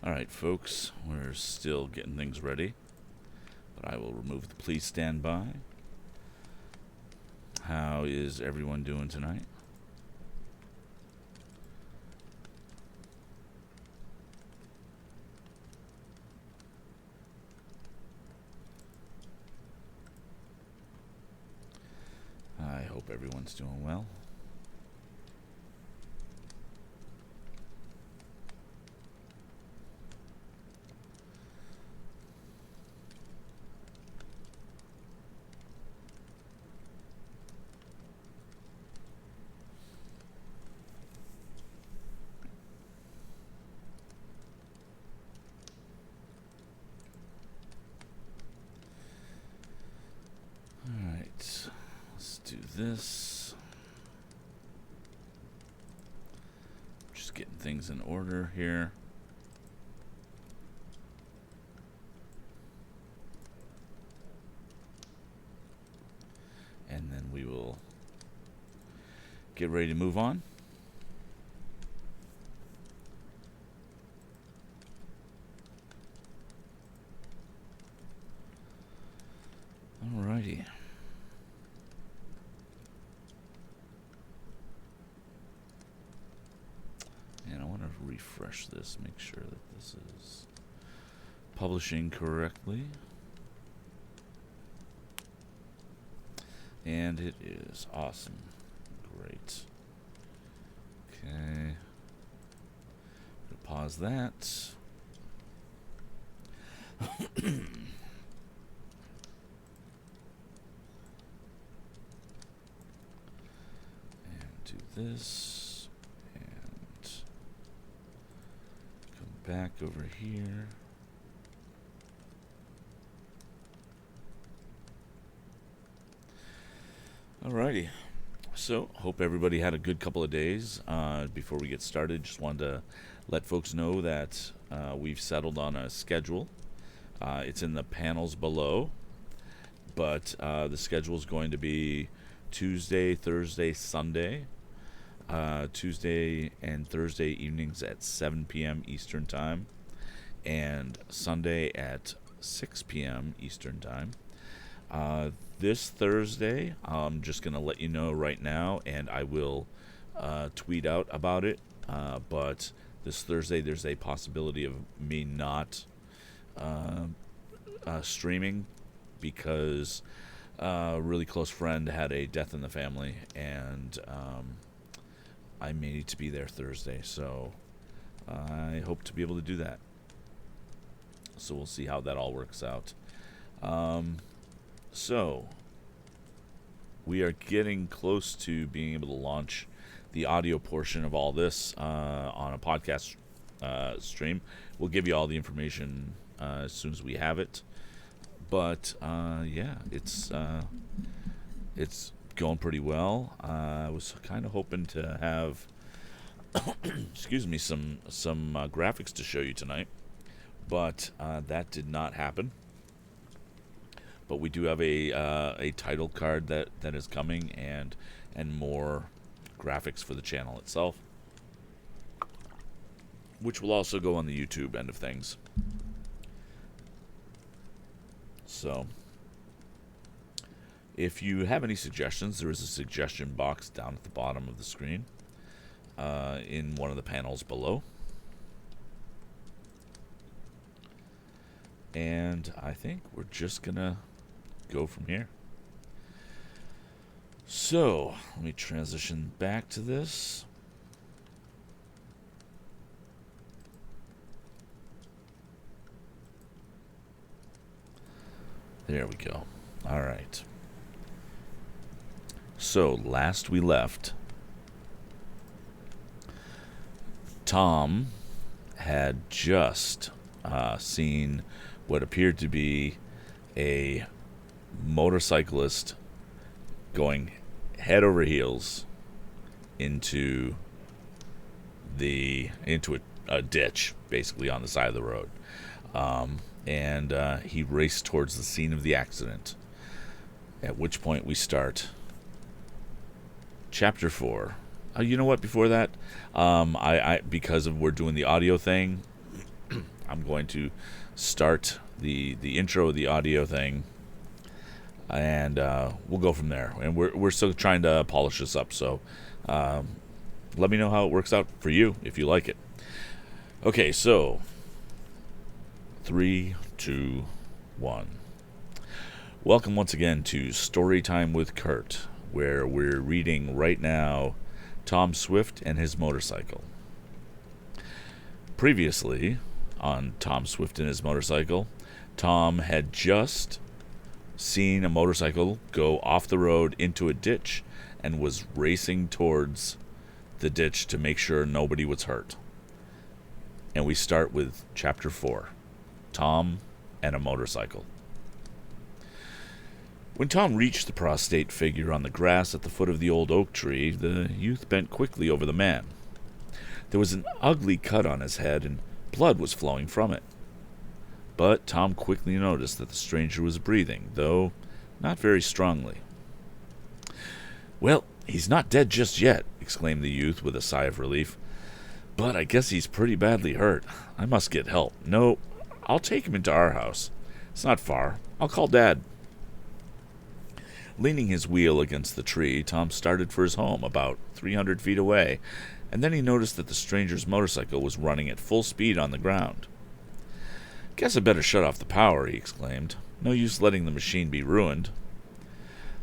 Alright, folks, we're still getting things ready, but I will remove the please stand by. How is everyone doing tonight? I hope everyone's doing well. Alright, let's do this. Just getting things in order here. And then we will get ready to move on. Alrighty. And I want to refresh this, make sure that this is publishing correctly. And it is. Awesome. Great. Okay. Pause that. Do this and come back over here. Alrighty, so hope everybody had a good couple of days. Before we get started, just wanted to let folks know that we've settled on a schedule. It's in the panels below, but the schedule is going to be Tuesday, Thursday, Sunday. Tuesday and Thursday evenings at 7 p.m. Eastern Time, and Sunday at 6 p.m. Eastern Time. This Thursday, I'm just going to let you know right now, and I will tweet out about it, but this Thursday there's a possibility of me not streaming because a really close friend had a death in the family, and I may need to be there Thursday, so I hope to be able to do that. So we'll see how that all works out. So we are getting close to being able to launch the audio portion of all this on a podcast stream. We'll give you all the information as soon as we have it. But yeah, it's going pretty well. I was kind of hoping to have, excuse me, some graphics to show you tonight, but that did not happen. But we do have a title card that is coming, and more graphics for the channel itself, which will also go on the YouTube end of things. So if you have any suggestions, there is a suggestion box down at the bottom of the screen in one of the panels below. And I think we're just going to go from here. So let me transition back to this. There we go. All right. So, last we left, Tom had just seen what appeared to be a motorcyclist going head over heels into a ditch, basically on the side of the road. And he raced towards the scene of the accident, at which point we start Chapter 4. You know what? Before that, I because of we're doing the audio thing, I'm going to start the intro, the audio thing, and we'll go from there. And we're still trying to polish this up, so let me know how it works out for you if you like it. Okay, so 3, 2, 1. Welcome once again to Storytime with Kurt, where we're reading right now Tom Swift and His Motorcycle. Previously, on Tom Swift and His Motorcycle, Tom had just seen a motorcycle go off the road into a ditch and was racing towards the ditch to make sure nobody was hurt. And we start with Chapter 4, Tom and a Motorcycle. When Tom reached the prostrate figure on the grass at the foot of the old oak tree, the youth bent quickly over the man. There was an ugly cut on his head, and blood was flowing from it. But Tom quickly noticed that the stranger was breathing, though not very strongly. "Well, he's not dead just yet," exclaimed the youth with a sigh of relief. "But I guess he's pretty badly hurt. I must get help. No, I'll take him into our house. It's not far. I'll call Dad." Leaning his wheel against the tree, Tom started for his home about 300 feet away, and then he noticed that the stranger's motorcycle was running at full speed on the ground. "Guess I better shut off the power," he exclaimed. "No use letting the machine be ruined."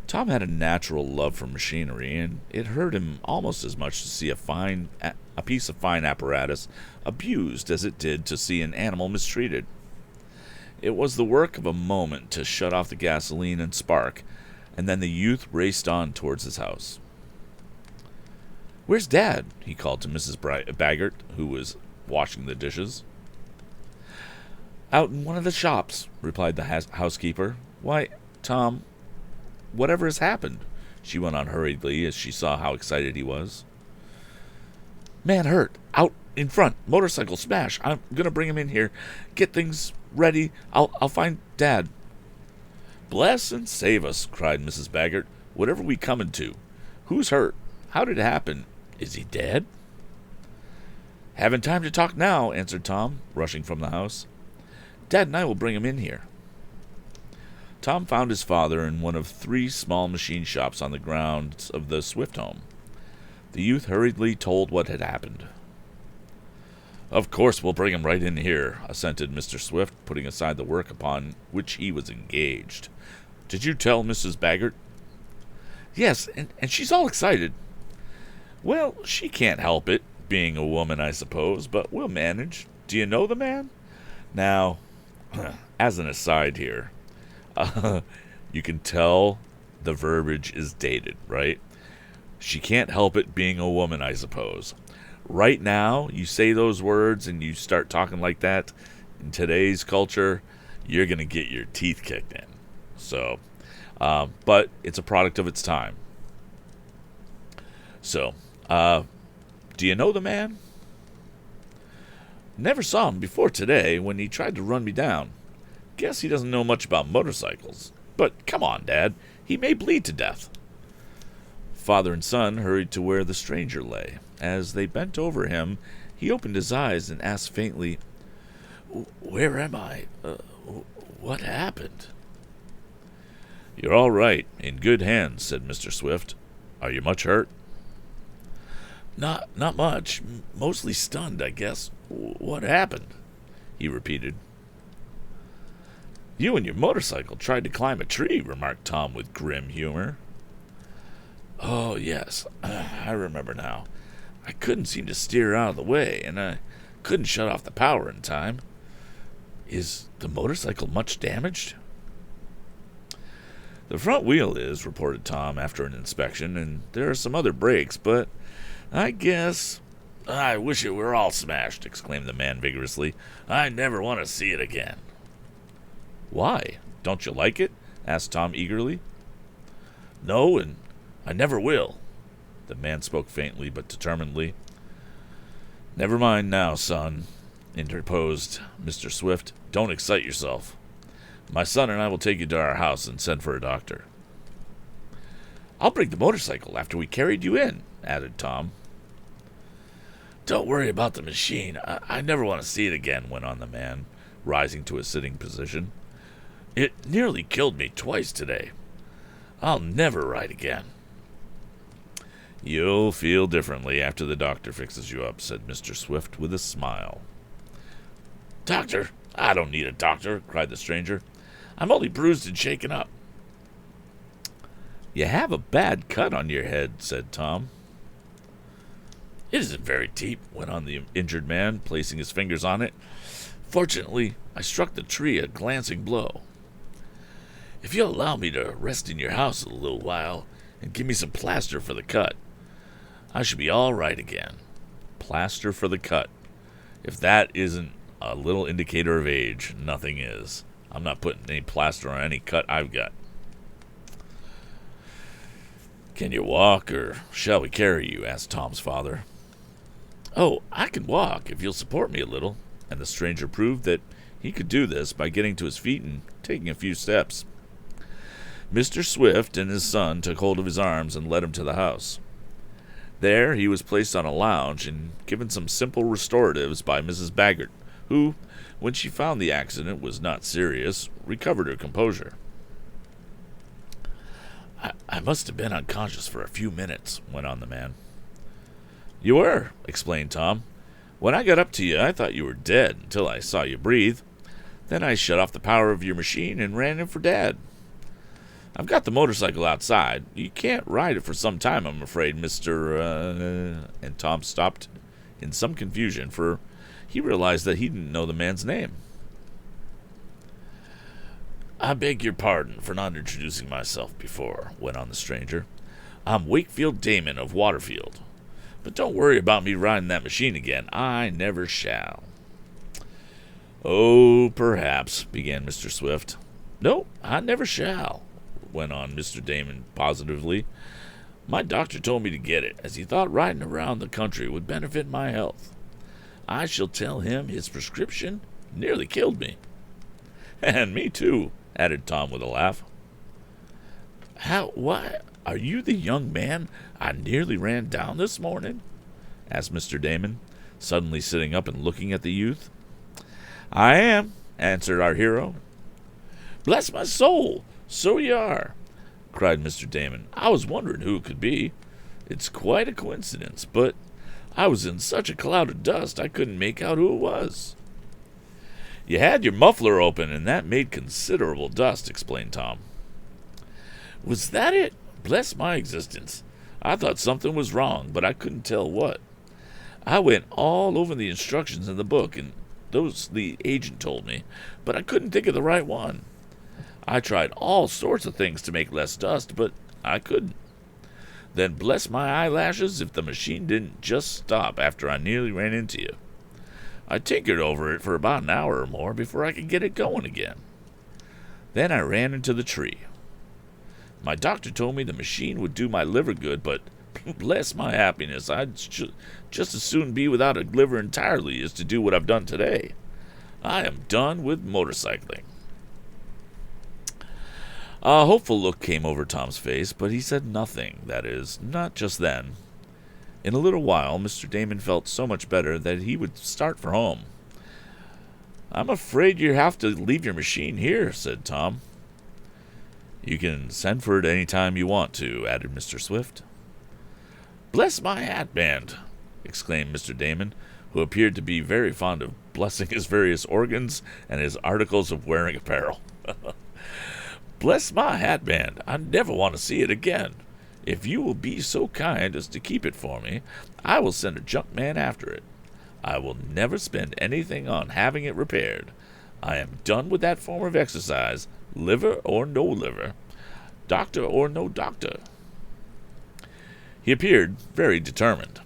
Tom had a natural love for machinery, and it hurt him almost as much to see a piece of fine apparatus abused as it did to see an animal mistreated. It was the work of a moment to shut off the gasoline and spark, and then the youth raced on towards his house. "Where's Dad?" he called to Mrs. Baggert, who was washing the dishes. "Out in one of the shops," replied the housekeeper. "Why, Tom, whatever has happened?" she went on hurriedly as she saw how excited he was. "Man hurt. Out in front. Motorcycle smash. I'm going to bring him in here. Get things ready. I'll find Dad." "Bless and save us," cried Mrs. Baggert. "Whatever we coming to? Who's hurt? How did it happen? Is he dead?" "Haven't time to talk now," answered Tom, rushing from the house. "Dad and I will bring him in here." Tom found his father in one of 3 small machine shops on the grounds of the Swift home. The youth hurriedly told what had happened. "Of course we'll bring him right in here," assented Mr. Swift, putting aside the work upon which he was engaged. "Did you tell Mrs. Baggert?" "Yes, and she's all excited." "Well, she can't help it, being a woman, I suppose, but we'll manage. Do you know the man? Now, as an aside here, you can tell the verbiage is dated, right? She can't help it being a woman, I suppose. Right now, you say those words and you start talking like that, in today's culture, you're going to get your teeth kicked in. So, but it's a product of its time. So, do you know the man?" "Never saw him before today when he tried to run me down. Guess he doesn't know much about motorcycles. But come on, Dad. He may bleed to death." Father and son hurried to where the stranger lay. As they bent over him, he opened his eyes and asked faintly, "Where am I? What happened?" "You're all right. In good hands," said Mr. Swift. "Are you much hurt?" Not much. Mostly stunned, I guess. What happened?" he repeated. "You and your motorcycle tried to climb a tree," remarked Tom with grim humor. "Oh, yes. I remember now. I couldn't seem to steer out of the way, and I couldn't shut off the power in time. Is the motorcycle much damaged?" "The front wheel is," reported Tom after an inspection, "and there are some other brakes, but I guess—" "I wish it were all smashed," exclaimed the man vigorously. "I never want to see it again." "Why? Don't you like it?" asked Tom eagerly. "No, and I never will." The man spoke faintly but determinedly. "Never mind now, son," interposed Mr. Swift. "Don't excite yourself. My son and I will take you to our house and send for a doctor." "I'll bring the motorcycle after we carried you in," added Tom. Don't worry about the machine. I never want to see it again, went on the man, rising to a sitting position. It nearly killed me twice today. I'll never ride again. You'll feel differently after the doctor fixes you up, said Mr. Swift with a smile. Doctor? I don't need a doctor, cried the stranger. I'm only bruised and shaken up. You have a bad cut on your head, said Tom. It isn't very deep, went on the injured man, placing his fingers on it. Fortunately, I struck the tree a glancing blow. If you'll allow me to rest in your house a little while and give me some plaster for the cut, I should be all right again. Plaster for the cut. If that isn't a little indicator of age, nothing is. I'm not putting any plaster on any cut I've got. Can you walk, or shall we carry you? Asked Tom's father. Oh, I can walk if you'll support me a little. And the stranger proved that he could do this by getting to his feet and taking a few steps. Mr. Swift and his son took hold of his arms and led him to the house. There he was placed on a lounge and given some simple restoratives by Mrs. Baggert, who, when she found the accident was not serious, recovered her composure. I must have been unconscious for a few minutes, went on the man. You were, explained Tom. When I got up to you, I thought you were dead until I saw you breathe. Then I shut off the power of your machine and ran in for Dad. I've got the motorcycle outside. You can't ride it for some time, I'm afraid, Mr. And Tom stopped in some confusion, for he realized that he didn't know the man's name. I beg your pardon for not introducing myself before, went on the stranger. I'm Wakefield Damon of Waterfield. But don't worry about me riding that machine again. I never shall. Oh, perhaps, began Mr. Swift. No, I never shall, went on Mr. Damon positively. My doctor told me to get it, as he thought riding around the country would benefit my health. I shall tell him his prescription nearly killed me. And me too, added Tom with a laugh. Why, are you the young man I nearly ran down this morning? Asked Mr. Damon, suddenly sitting up and looking at the youth. I am, answered our hero. Bless my soul, so you are, cried Mr. Damon. I was wondering who it could be. It's quite a coincidence, but I was in such a cloud of dust I couldn't make out who it was. You had your muffler open, and that made considerable dust, explained Tom. Was that it? Bless my existence. I thought something was wrong, but I couldn't tell what. I went all over the instructions in the book, and those the agent told me, but I couldn't think of the right one. I tried all sorts of things to make less dust, but I couldn't. Then bless my eyelashes if the machine didn't just stop after I nearly ran into you. I tinkered over it for about an hour or more before I could get it going again. Then I ran into the tree. My doctor told me the machine would do my liver good, but bless my happiness, I'd just as soon be without a liver entirely as to do what I've done today. I am done with motorcycling. A hopeful look came over Tom's face, but he said nothing, that is, not just then. In a little while, Mr. Damon felt so much better that he would start for home. I'm afraid you have to leave your machine here, said Tom. You can send for it any time you want to, added Mr. Swift. Bless my hatband, exclaimed Mr. Damon, who appeared to be very fond of blessing his various organs and his articles of wearing apparel. Bless my hatband, I never want to see it again. If you will be so kind as to keep it for me, I will send a junk man after it. I will never spend anything on having it repaired. I am done with that form of exercise, liver or no liver, doctor or no doctor. He appeared very determined.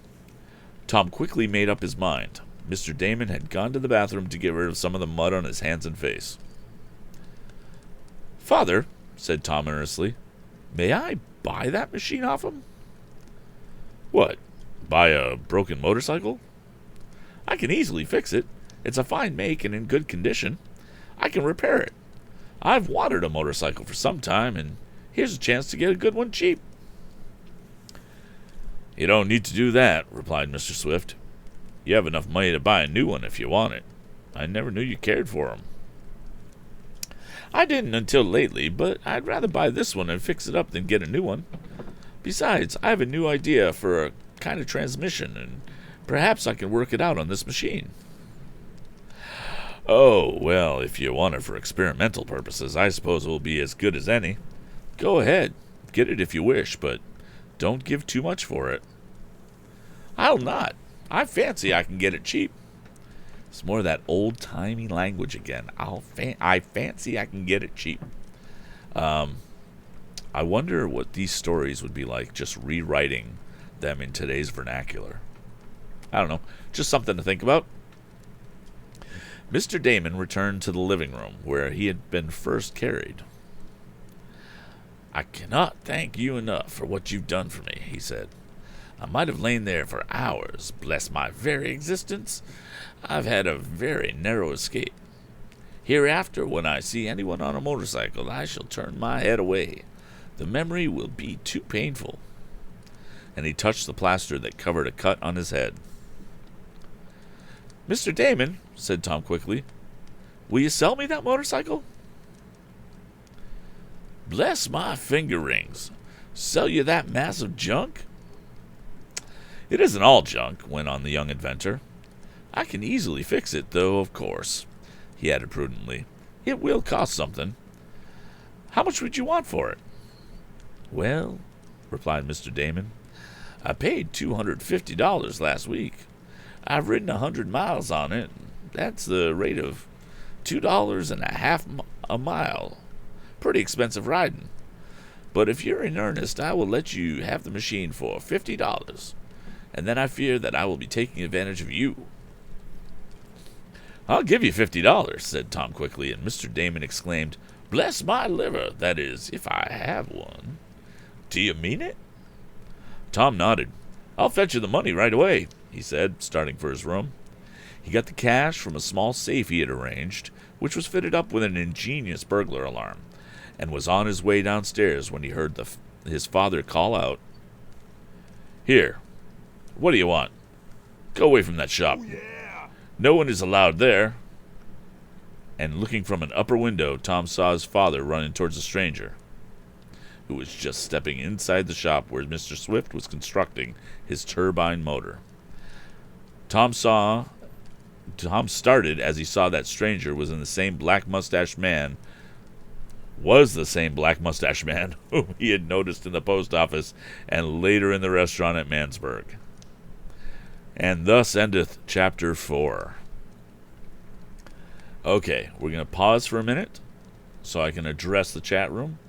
Tom quickly made up his mind. Mr. Damon had gone to the bathroom to get rid of some of the mud on his hands and face. Father, said Tom earnestly, may I buy that machine off him? What, buy a broken motorcycle? I can easily fix it. It's a fine make and in good condition. I can repair it. I've wanted a motorcycle for some time, and here's a chance to get a good one cheap. You don't need to do that, replied Mr. Swift. You have enough money to buy a new one if you want it. I never knew you cared for 'em. I didn't until lately, but I'd rather buy this one and fix it up than get a new one. Besides, I have a new idea for a kind of transmission, and perhaps I can work it out on this machine. Oh, well, if you want it for experimental purposes, I suppose it will be as good as any. Go ahead, get it if you wish, but don't give too much for it. I'll not. I fancy I can get it cheap. It's more of that old-timey language again. I fancy I can get it cheap. I wonder what these stories would be like just rewriting them in today's vernacular. I don't know. Just something to think about. Mr. Damon returned to the living room where he had been first carried. I cannot thank you enough for what you've done for me, he said. I might have lain there for hours. Bless my very existence. I've had a very narrow escape. Hereafter, when I see anyone on a motorcycle, I shall turn my head away. The memory will be too painful. And he touched the plaster that covered a cut on his head. Mr. Damon, said Tom quickly, will you sell me that motorcycle? Bless my finger rings. Sell you that mass of junk? It isn't all junk, went on the young inventor. I can easily fix it, though, of course, he added prudently. It will cost something. How much would you want for it? Well, replied Mr. Damon, I paid $250 last week. I've ridden 100 miles on it. That's the rate of $2.50 a mile. Pretty expensive riding. But if you're in earnest, I will let you have the machine for $50. And then I fear that I will be taking advantage of you. I'll give you $50, said Tom quickly, and Mr. Damon exclaimed, Bless my liver, that is, if I have one. Do you mean it? Tom nodded. I'll fetch you the money right away, he said, starting for his room. He got the cash from a small safe he had arranged, which was fitted up with an ingenious burglar alarm, and was on his way downstairs when he heard his father call out, Here, what do you want? Go away from that shop. Oh, yeah. No one is allowed there. And looking from an upper window, Tom saw his father running towards a stranger, who was just stepping inside the shop where Mr. Swift was constructing his turbine motor. Tom started as he saw that stranger was the same black mustached man whom he had noticed in the post office and later in the restaurant at Mansburg. And thus endeth chapter 4. Okay, we're going to pause for a minute so I can address the chat room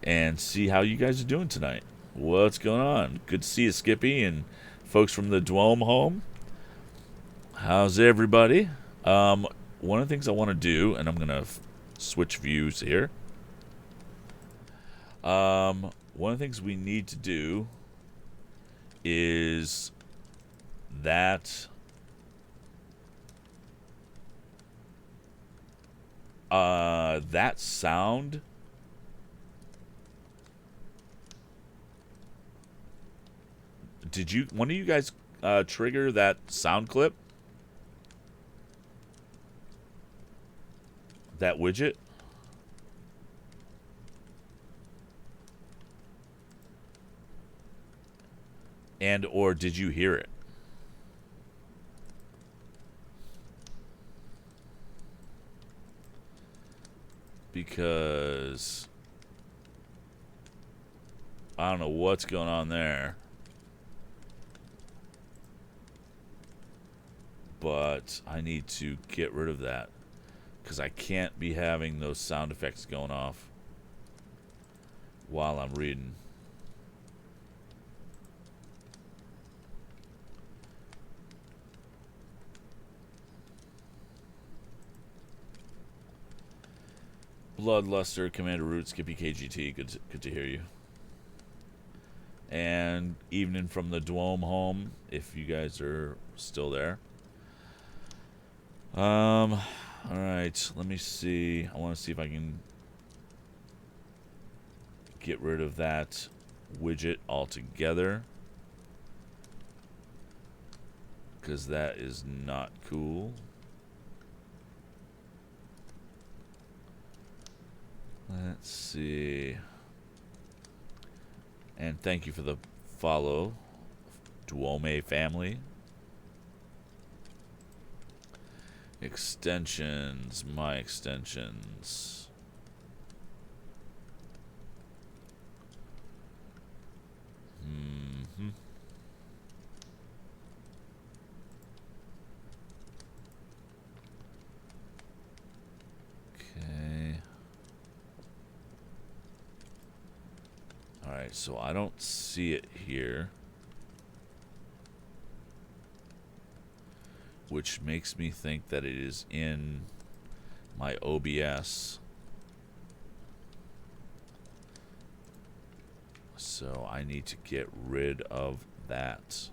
and see how you guys are doing tonight. What's going on? Good to see you, Skippy, and folks from the Dwome home. How's everybody? One of the things I want to do, and I'm going to switch views here. One of the things we need to do is that that sound did one of you guys trigger that sound clip, that widget? And or did you hear it? Because I don't know what's going on there, but I need to get rid of that because I can't be having those sound effects going off while I'm reading. Bloodluster, Commander Root, Skippy KGT, good to hear you. And evening from the Dwome home, if you guys are still there. All right, let me see. I want to see if I can get rid of that widget altogether, because that is not cool. Let's see. And thank you for the follow, Duome family. Extensions, my extensions. Okay. Alright, so I don't see it here. Which makes me think that it is in my OBS. So I need to get rid of that.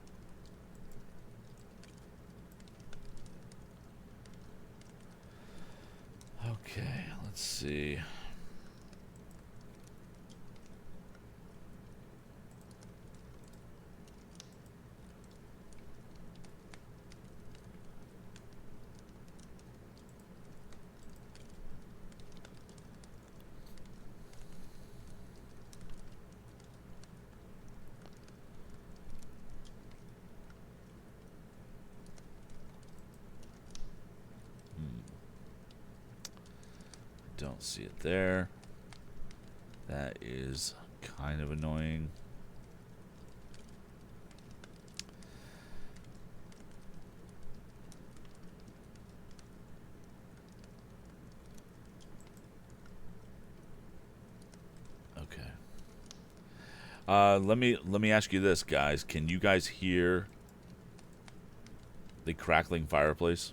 Okay, let's see. Don't see it there. That is kind of annoying. Okay. Let me ask you this, guys. Can you guys hear the crackling fireplace?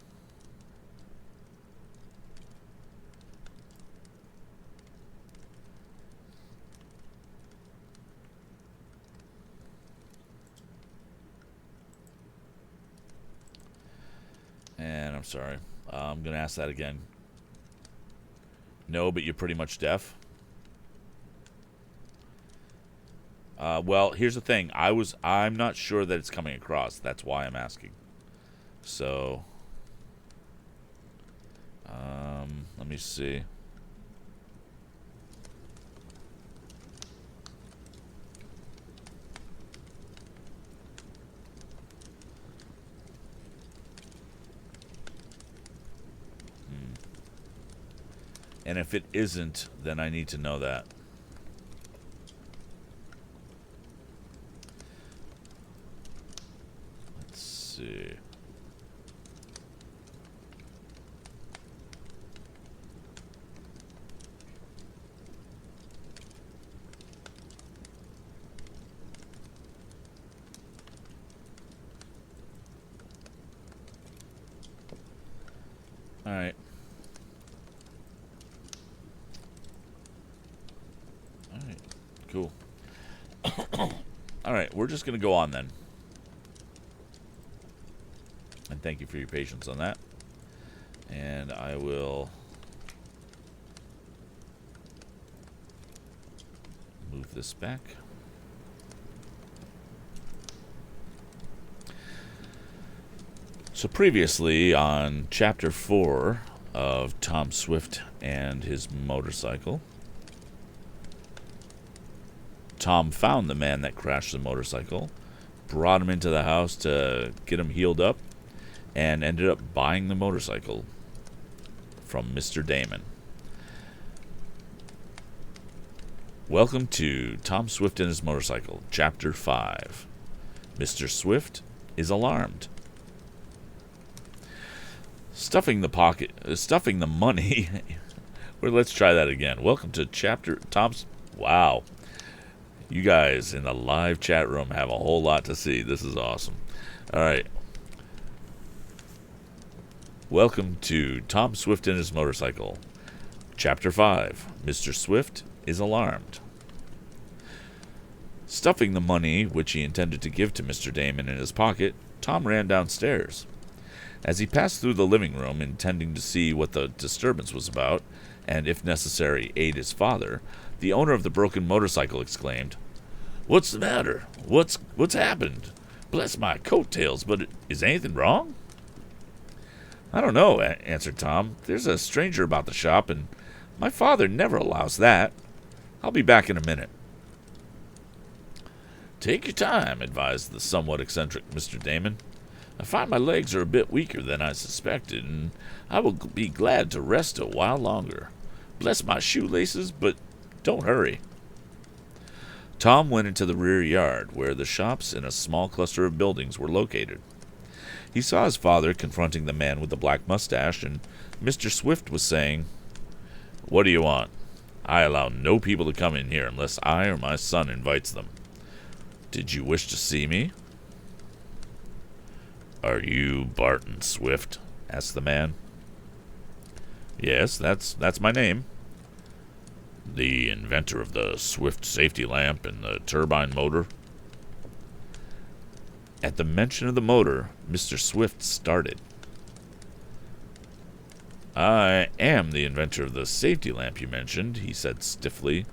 And I'm sorry. I'm going to ask that again. No, but you're pretty much deaf. Well, here's the thing. I'm not sure that it's coming across. That's why I'm asking. So, let me see. And if it isn't, then I need to know that. Let's see. All right. Cool. All right, we're just going to go on then. And thank you for your patience on that. And I will move this back. So previously on Chapter 4 of Tom Swift and his motorcycle, Tom found the man that crashed the motorcycle, brought him into the house to get him healed up, and ended up buying the motorcycle from Mr. Damon. Welcome to Tom Swift and his motorcycle, Chapter 5. Mr. Swift is alarmed. Stuffing the money. Well, let's try that again. Welcome to Tom's. Wow. You guys in the live chat room have a whole lot to see. This is awesome. All right. Welcome to Tom Swift and his motorcycle. Chapter 5. Mr. Swift is alarmed. Stuffing the money which he intended to give to Mr. Damon in his pocket, Tom ran downstairs. As he passed through the living room, intending to see what the disturbance was about, and if necessary, aid his father, the owner of the broken motorcycle exclaimed, "What's the matter? What's happened? Bless my coattails, but is anything wrong? I don't know, answered Tom. There's a stranger about the shop, and my father never allows that. I'll be back in a minute. Take your time, advised the somewhat eccentric Mr. Damon. I find my legs are a bit weaker than I suspected, and I will be glad to rest a while longer. Bless my shoelaces, but don't hurry. Tom went into the rear yard, where the shops and a small cluster of buildings were located. He saw his father confronting the man with the black mustache, and Mr. Swift was saying, "What do you want? I allow no people to come in here unless I or my son invites them. Did you wish to see me?" "Are you Barton Swift?" asked the man. "Yes, that's my name." "The inventor of the Swift safety lamp and the turbine motor?" At the mention of the motor, Mr. Swift started. "I am the inventor of the safety lamp you mentioned," he said stiffly,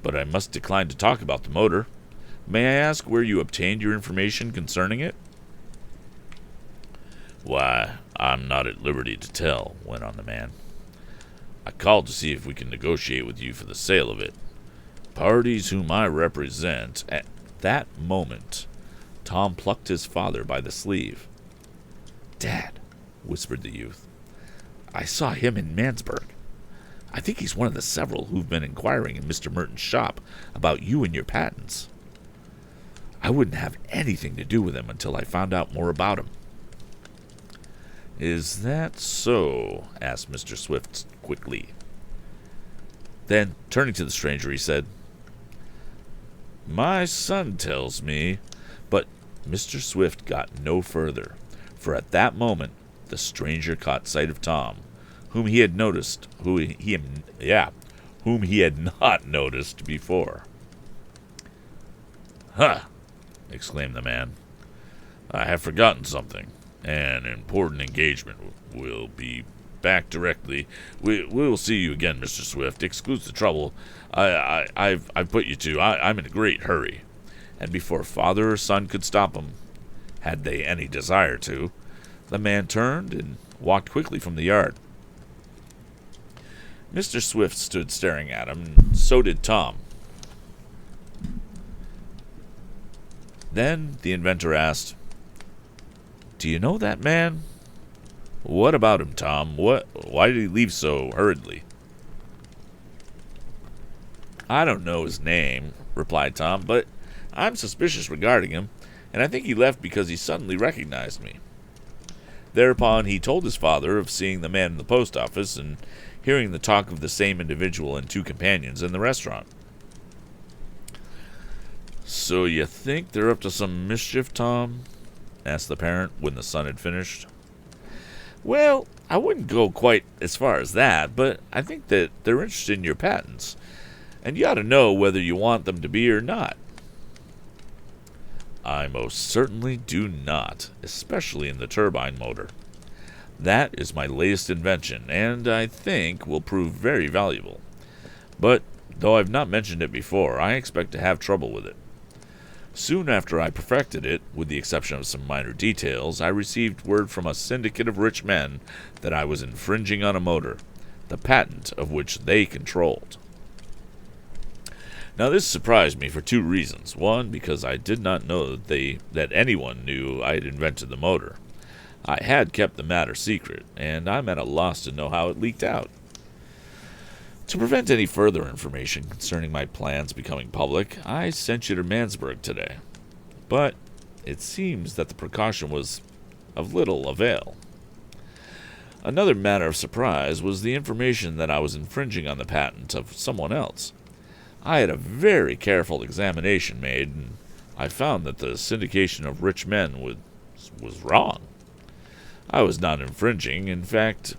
"but I must decline to talk about the motor. May I ask where you obtained your information concerning it?" "Why, I'm not at liberty to tell," went on the man. "I called to see if we can negotiate with you for the sale of it. Parties whom I represent—" At that moment, Tom plucked his father by the sleeve. "Dad," whispered the youth, "I saw him in Mansburg. I think he's one of the several who've been inquiring in Mr. Merton's shop about you and your patents. I wouldn't have anything to do with him until I found out more about him." "Is that so?" asked Mr. Swift quickly. Then, turning to the stranger, he said, "My son tells me—" But Mr. Swift got no further, for at that moment the stranger caught sight of Tom, whom he had not noticed before. "Huh!" exclaimed the man. "I have forgotten something. An important engagement. Will be back directly. We will see you again, Mr. Swift. Excuse the trouble I've put you to. I'm in a great hurry." And before father or son could stop him, had they any desire to, the man turned and walked quickly from the yard. Mr. Swift stood staring at him, and so did Tom. Then the inventor asked, "Do you know that man?" "What about him, Tom? Why did he leave so hurriedly?" "I don't know his name," replied Tom, "but I'm suspicious regarding him, and I think he left because he suddenly recognized me." Thereupon he told his father of seeing the man in the post office and hearing the talk of the same individual and two companions in the restaurant. "So you think they're up to some mischief, Tom?" asked the parent when the son had finished. "Well, I wouldn't go quite as far as that, but I think that they're interested in your patents, and you ought to know whether you want them to be or not." "I most certainly do not, especially in the turbine motor. That is my latest invention, and I think will prove very valuable. But, though I've not mentioned it before, I expect to have trouble with it. Soon after I perfected it, with the exception of some minor details, I received word from a syndicate of rich men that I was infringing on a motor, the patent of which they controlled. Now this surprised me for two reasons. One, because I did not know that anyone knew I had invented the motor. I had kept the matter secret, and I'm at a loss to know how it leaked out. To prevent any further information concerning my plans becoming public, I sent you to Mansburg today. But it seems that the precaution was of little avail. Another matter of surprise was the information that I was infringing on the patent of someone else. I had a very careful examination made, and I found that the syndication of rich men was wrong. I was not infringing. In fact,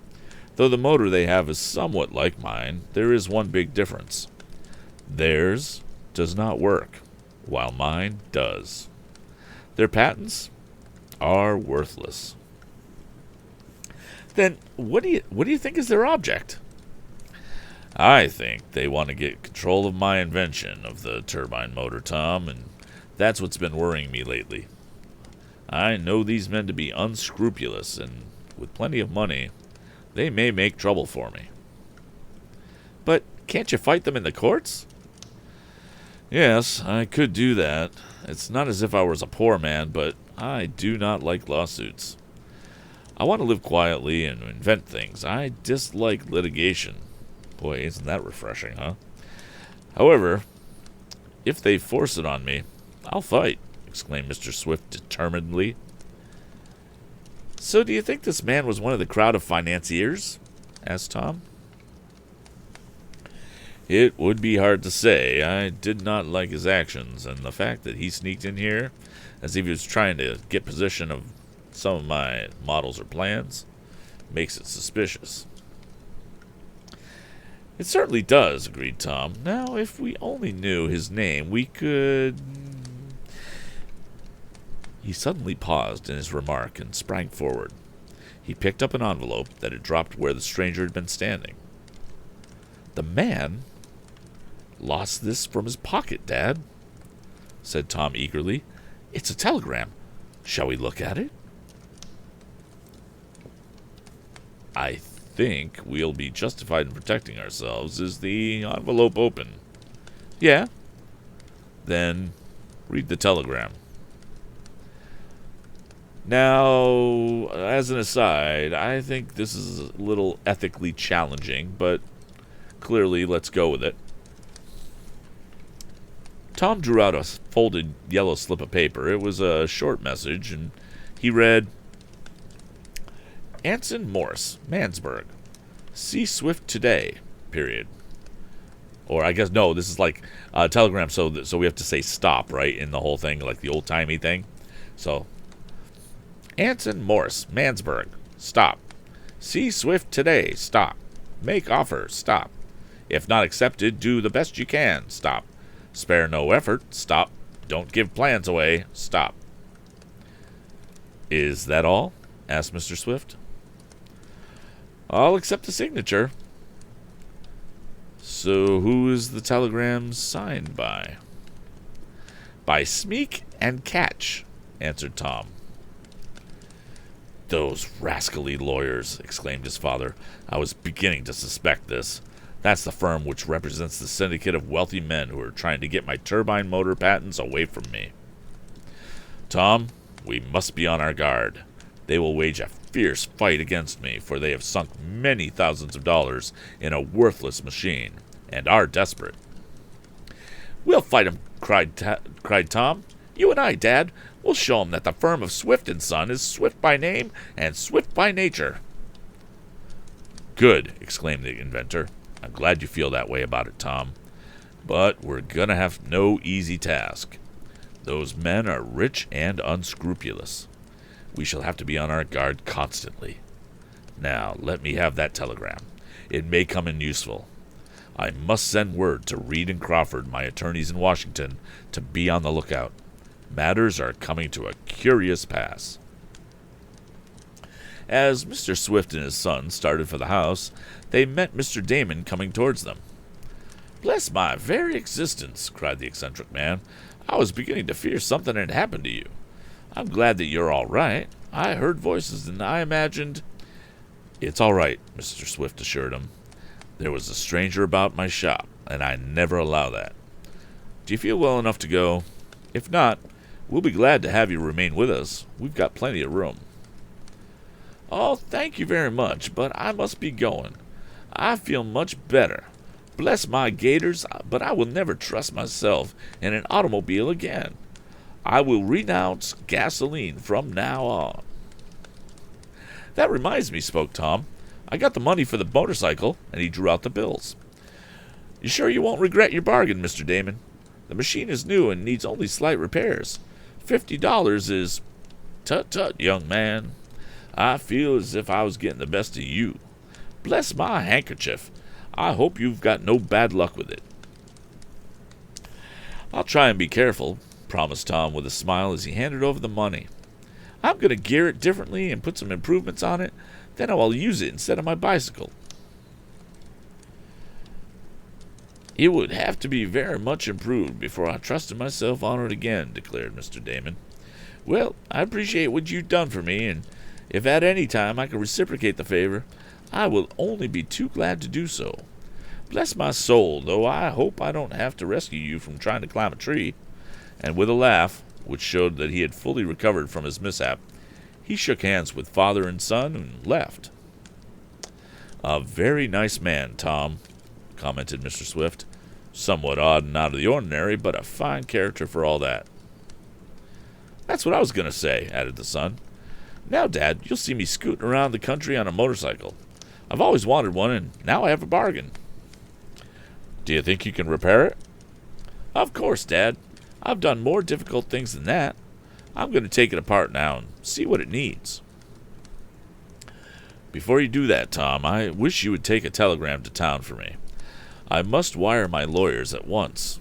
though the motor they have is somewhat like mine, there is one big difference. Theirs does not work, while mine does. Their patents are worthless." "Then what do you think is their object?" "I think they want to get control of my invention of the turbine motor, Tom, and that's what's been worrying me lately. I know these men to be unscrupulous, and with plenty of money, they may make trouble for me. But can't you fight them in the courts? Yes, I could do that. It's not as if I was a poor man, but I do not like lawsuits. I want to live quietly and invent things. I dislike litigation. Boy, isn't that refreshing, huh? However, if they force it on me, I'll fight, exclaimed Mr. Swift determinedly. So do you think this man was one of the crowd of financiers? Asked Tom. It would be hard to say. I did not like his actions, and the fact that he sneaked in here as if he was trying to get possession of some of my models or plans makes it suspicious. It certainly does, agreed Tom. Now, if we only knew his name, we could... He suddenly paused in his remark and sprang forward. He picked up an envelope that had dropped where the stranger had been standing. The man lost this from his pocket, Dad, said Tom eagerly. It's a telegram. Shall we look at it? I think we'll be justified in protecting ourselves. Is the envelope open? Yeah. Then read the telegram. Now, as an aside, I think this is a little ethically challenging, but clearly let's go with it. Tom drew out a folded yellow slip of paper. It was a short message, and he read, Anson Morse, Mansburg. See Swift today, period. Or I guess, no, this is like a telegram, so we have to say stop, right, in the whole thing, like the old-timey thing. So, Anson Morse, Mansburg, stop. See Swift today, stop. Make offer, stop. If not accepted, do the best you can, stop. Spare no effort, stop. Don't give plans away, stop. Is that all? Asked Mr. Swift. I'll accept the signature. So who is the telegram signed by? By Smeek and Catch, answered Tom. Those rascally lawyers, exclaimed his father. I was beginning to suspect this. That's the firm which represents the syndicate of wealthy men who are trying to get my turbine motor patents away from me. Tom, we must be on our guard. They will wage a fierce fight against me, for they have sunk many thousands of dollars in a worthless machine, and are desperate. We'll fight 'em, cried Tom. You and I, Dad. We'll show 'em that the firm of Swift & Son is swift by name and swift by nature. Good, exclaimed the inventor. I'm glad you feel that way about it, Tom. But we're gonna have no easy task. Those men are rich and unscrupulous. We shall have to be on our guard constantly. Now, let me have that telegram. It may come in useful. I must send word to Reed and Crawford, my attorneys in Washington, to be on the lookout. Matters are coming to a curious pass. As Mr. Swift and his son started for the house, they met Mr. Damon coming towards them. Bless my very existence, cried the eccentric man. I was beginning to fear something had happened to you. I'm glad that you're all right. I heard voices, and I imagined... It's all right, Mr. Swift assured him. There was a stranger about my shop, and I never allow that. Do you feel well enough to go? If not, we'll be glad to have you remain with us. We've got plenty of room. Oh, thank you very much, but I must be going. I feel much better. Bless my gaiters, but I will never trust myself in an automobile again. I will renounce gasoline from now on. That reminds me, spoke Tom. I got the money for the motorcycle, and he drew out the bills. You sure you won't regret your bargain, Mr. Damon? The machine is new and needs only slight repairs. $50 is... Tut-tut, young man. I feel as if I was getting the best of you. Bless my handkerchief. I hope you've got no bad luck with it. I'll try and be careful, promised Tom with a smile as he handed over the money. I'm going to gear it differently and put some improvements on it. Then I will use it instead of my bicycle. It would have to be very much improved before I trusted myself on it again, declared Mr. Damon. Well, I appreciate what you've done for me, and if at any time I can reciprocate the favor, I will only be too glad to do so. Bless my soul, though I hope I don't have to rescue you from trying to climb a tree." And with a laugh, which showed that he had fully recovered from his mishap, he shook hands with father and son and left. "A very nice man, Tom," commented Mr. Swift. "Somewhat odd and out of the ordinary, but a fine character for all that." "That's what I was going to say," added the son. "Now, Dad, you'll see me scooting around the country on a motorcycle. I've always wanted one, and now I have a bargain." "Do you think you can repair it?" "Of course, Dad. I've done more difficult things than that. I'm going to take it apart now and see what it needs." "Before you do that, Tom, I wish you would take a telegram to town for me. I must wire my lawyers at once."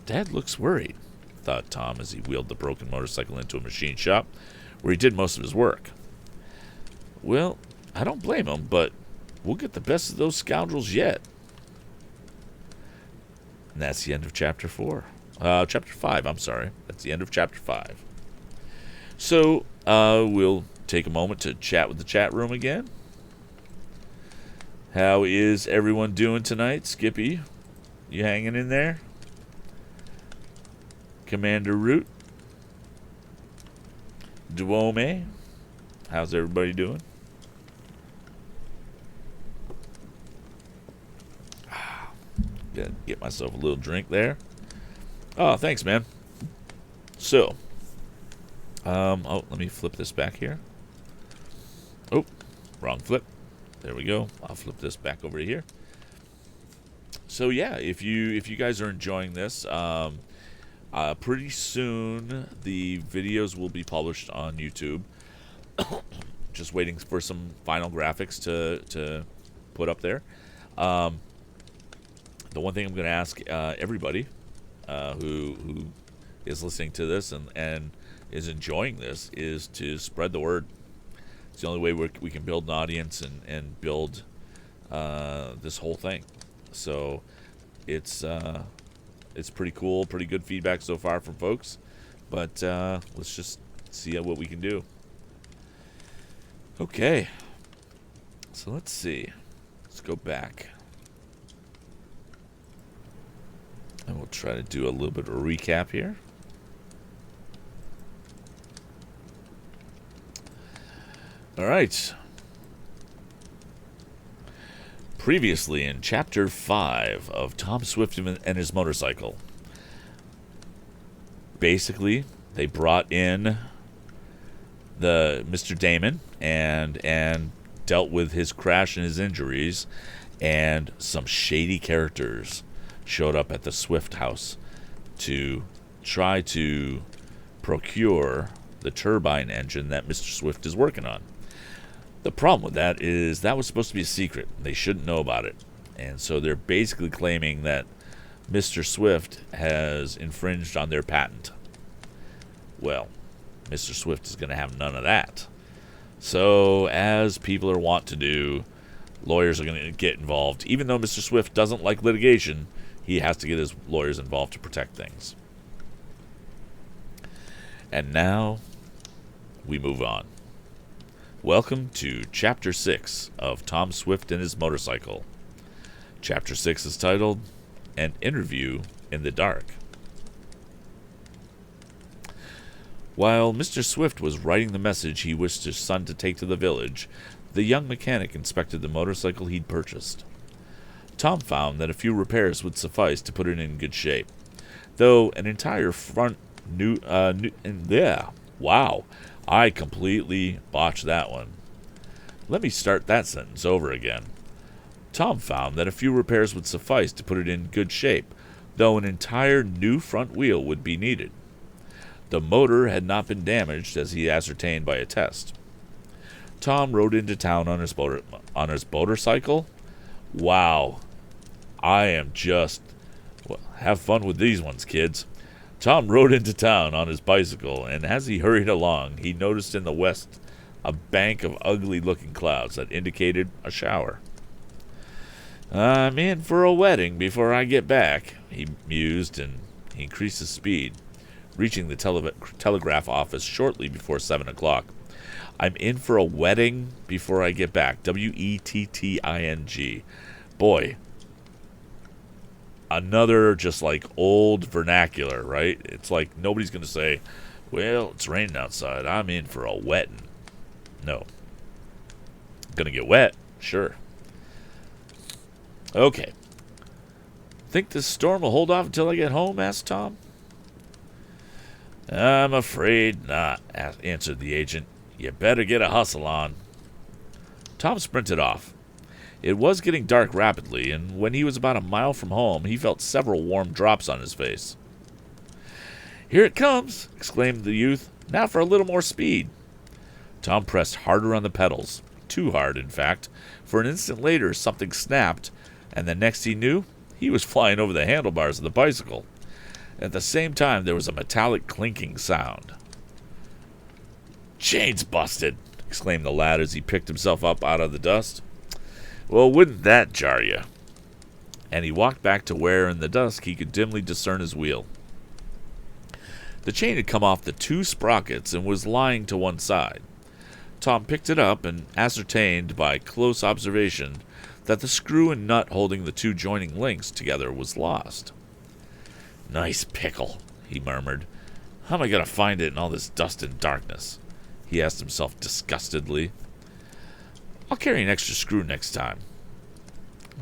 "Dad looks worried," thought Tom as he wheeled the broken motorcycle into a machine shop where he did most of his work. "Well, I don't blame him, but we'll get the best of those scoundrels yet." And that's the end of chapter 4. Chapter 5, I'm sorry. That's the end of chapter 5. So, we'll take a moment to chat with the chat room again. How is everyone doing tonight? Skippy, you hanging in there? Commander Root? Duome? How's everybody doing? Gonna get myself a little drink there. Oh, thanks, man. So, let me flip this back here. Oh, wrong flip. There we go. I'll flip this back over to here. So yeah, if you guys are enjoying this, pretty soon the videos will be published on YouTube. Just waiting for some final graphics to put up there. The one thing I'm going to ask everybody who is listening to this and is enjoying this is to spread the word. It's the only way we can build an audience and build this whole thing. So it's pretty cool, pretty good feedback so far from folks. But let's just see what we can do. Okay. So let's see. Let's go back. And we'll try to do a little bit of a recap here. All right. Previously in Chapter 5 of Tom Swift and His Motorcycle. Basically, they brought in the Mr. Damon and dealt with his crash and his injuries, and some shady characters showed up at the Swift house to try to procure the turbine engine that Mr. Swift is working on. The problem with that is that was supposed to be a secret. They shouldn't know about it. And so they're basically claiming that Mr. Swift has infringed on their patent. Well, Mr. Swift is going to have none of that. So, as people are wont to do, lawyers are going to get involved. Even though Mr. Swift doesn't like litigation, he has to get his lawyers involved to protect things. And now, we move on. Welcome to Chapter 6 of Tom Swift and His Motorcycle. Chapter 6 is titled, An Interview in the Dark. While Mr. Swift was writing the message he wished his son to take to the village, the young mechanic inspected the motorcycle he'd purchased. Tom found that a few repairs would suffice to put it in good shape, though an entire front wow, I completely botched that one. Let me start that sentence over again. Tom found that a few repairs would suffice to put it in good shape, though an entire new front wheel would be needed. The motor had not been damaged, as he ascertained by a test. Tom rode into town on his motorcycle. Wow. I am just... Well, have fun with these ones, kids. Tom rode into town on his bicycle, and as he hurried along, he noticed in the west a bank of ugly-looking clouds that indicated a shower. "I'm in for a wetting before I get back," he mused, and he increased his speed. reaching the telegraph office shortly before 7 o'clock. I'm in for a wedding before I get back. Wetting. Boy, another just like old vernacular, right? It's like nobody's going to say, well, it's raining outside. I'm in for a wetting. No. Gonna get wet? Sure. Okay. Think this storm will hold off until I get home? Asked Tom. I'm afraid not, answered the agent. You better get a hustle on. Tom sprinted off. It was getting dark rapidly, and when he was about a mile from home, he felt several warm drops on his face. Here it comes, exclaimed the youth. Now for a little more speed. Tom pressed harder on the pedals. Too hard, in fact, for an instant later something snapped, and the next he knew, he was flying over the handlebars of the bicycle. At the same time, there was a metallic clinking sound. Chain's busted, exclaimed the lad as he picked himself up out of the dust. Well, wouldn't that jar you? And he walked back to where, in the dusk, he could dimly discern his wheel. The chain had come off the two sprockets and was lying to one side. Tom picked it up and ascertained by close observation that the screw and nut holding the two joining links together was lost. Nice pickle, he murmured. How am I going to find it in all this dust and darkness? He asked himself disgustedly. I'll carry an extra screw next time.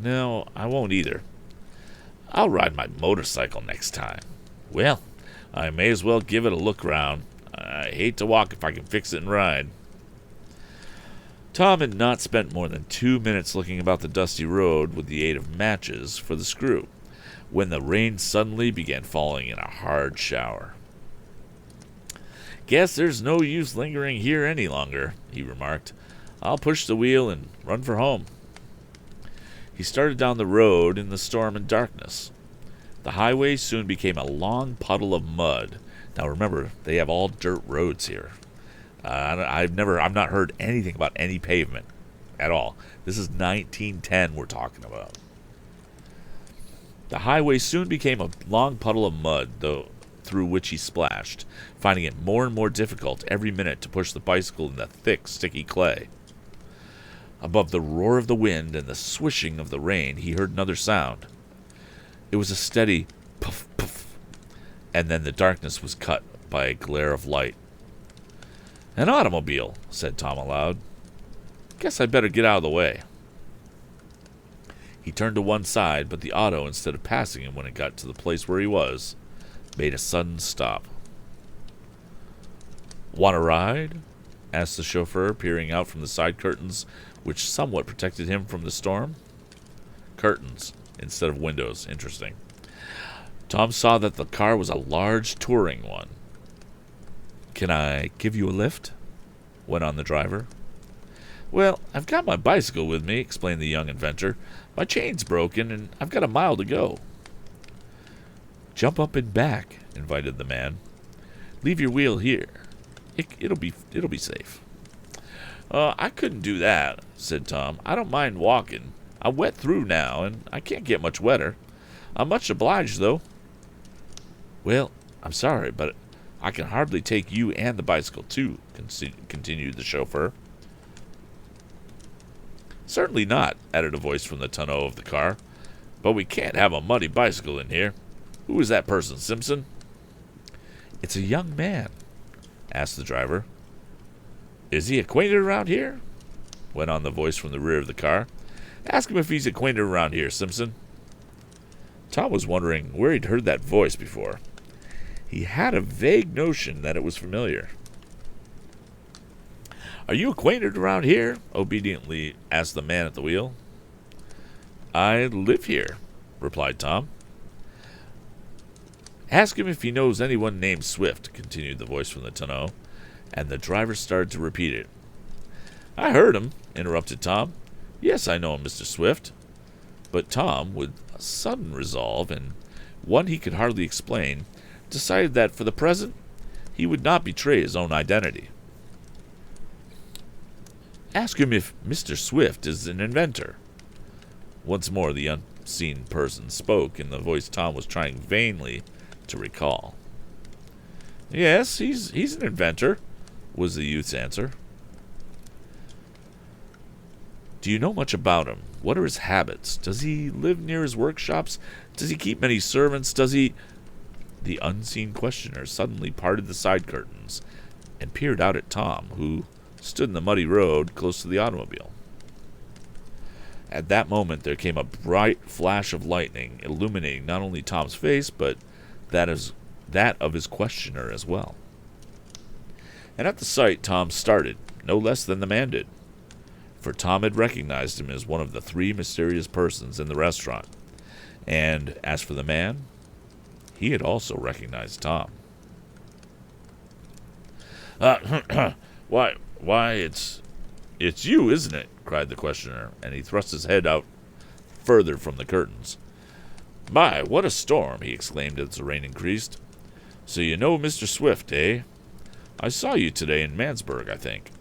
No, I won't either. I'll ride my motorcycle next time. Well, I may as well give it a look round. I hate to walk if I can fix it and ride. Tom had not spent more than 2 minutes looking about the dusty road with the aid of matches for the screw, when the rain suddenly began falling in a hard shower. Guess there's no use lingering here any longer, he remarked. I'll push the wheel and run for home. He started down the road in the storm and darkness. The highway soon became a long puddle of mud. Now remember, they have all dirt roads here. I've not heard anything about any pavement at all. This is 1910 we're talking about. The highway soon became a long puddle of mud, though, through which he splashed, finding it more and more difficult every minute to push the bicycle in the thick, sticky clay. Above the roar of the wind and the swishing of the rain, he heard another sound. It was a steady puff, puff, and then the darkness was cut by a glare of light. An automobile, said Tom aloud. Guess I'd better get out of the way. He turned to one side, but the auto, instead of passing him when it got to the place where he was, made a sudden stop. Want a ride? Asked the chauffeur, peering out from the side curtains, which somewhat protected him from the storm. Curtains instead of windows. Interesting. Tom saw that the car was a large touring one. Can I give you a lift? Went on the driver. Well, I've got my bicycle with me, explained the young inventor. My chain's broken, and I've got a mile to go. Jump up and back, invited the man. Leave your wheel here. It'll be safe. I couldn't do that, said Tom. I don't mind walking. I'm wet through now, and I can't get much wetter. I'm much obliged, though. Well, I'm sorry, but I can hardly take you and the bicycle, too, continued the chauffeur. Certainly not, added a voice from the tonneau of the car. But we can't have a muddy bicycle in here. Who is that person, Simpson? It's a young man, asked the driver. Is he acquainted around here? Went on the voice from the rear of the car. Ask him if he's acquainted around here, Simpson. Tom was wondering where he'd heard that voice before. He had a vague notion that it was familiar. Are you acquainted around here? Obediently asked the man at the wheel. I live here, replied Tom. Ask him if he knows anyone named Swift, continued the voice from the tonneau, and the driver started to repeat it. I heard him, interrupted Tom. Yes, I know him, Mr. Swift. But Tom, with a sudden resolve, and one he could hardly explain, decided that for the present he would not betray his own identity. Ask him if Mr. Swift is an inventor. Once more the unseen person spoke in the voice Tom was trying vainly to recall. Yes, he's an inventor, was the youth's answer. Do you know much about him? What are his habits? Does he live near his workshops? Does he keep many servants? Does he... The unseen questioner suddenly parted the side curtains and peered out at Tom, who stood in the muddy road close to the automobile. At that moment there came a bright flash of lightning, illuminating not only Tom's face, but that of his questioner as well. And at the sight Tom started, no less than the man did, for Tom had recognized him as one of the three mysterious persons in the restaurant. And as for the man, he had also recognized Tom. Why, it's you, isn't it? Cried the questioner, and he thrust his head out further from the curtains. My, what a storm, he exclaimed as the rain increased. So you know Mr. Swift, eh? I saw you today in Mansburg, I think.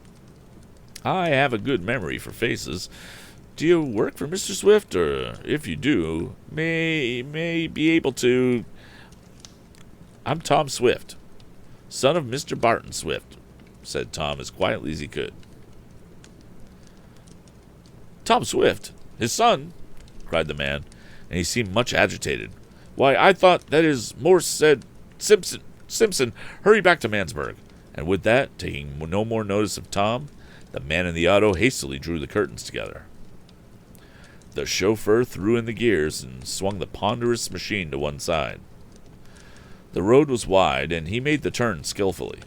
I have a good memory for faces. Do you work for Mr. Swift, or if you do, may be able to... I'm Tom Swift, son of Mr. Barton Swift, said Tom as quietly as he could. Tom Swift, his son, cried the man, and he seemed much agitated. Why, I thought, that is, Morse said, Simpson, hurry back to Mansburg. And with that, taking no more notice of Tom, the man in the auto hastily drew the curtains together. The chauffeur threw in the gears and swung the ponderous machine to one side. The road was wide, and he made the turn skillfully.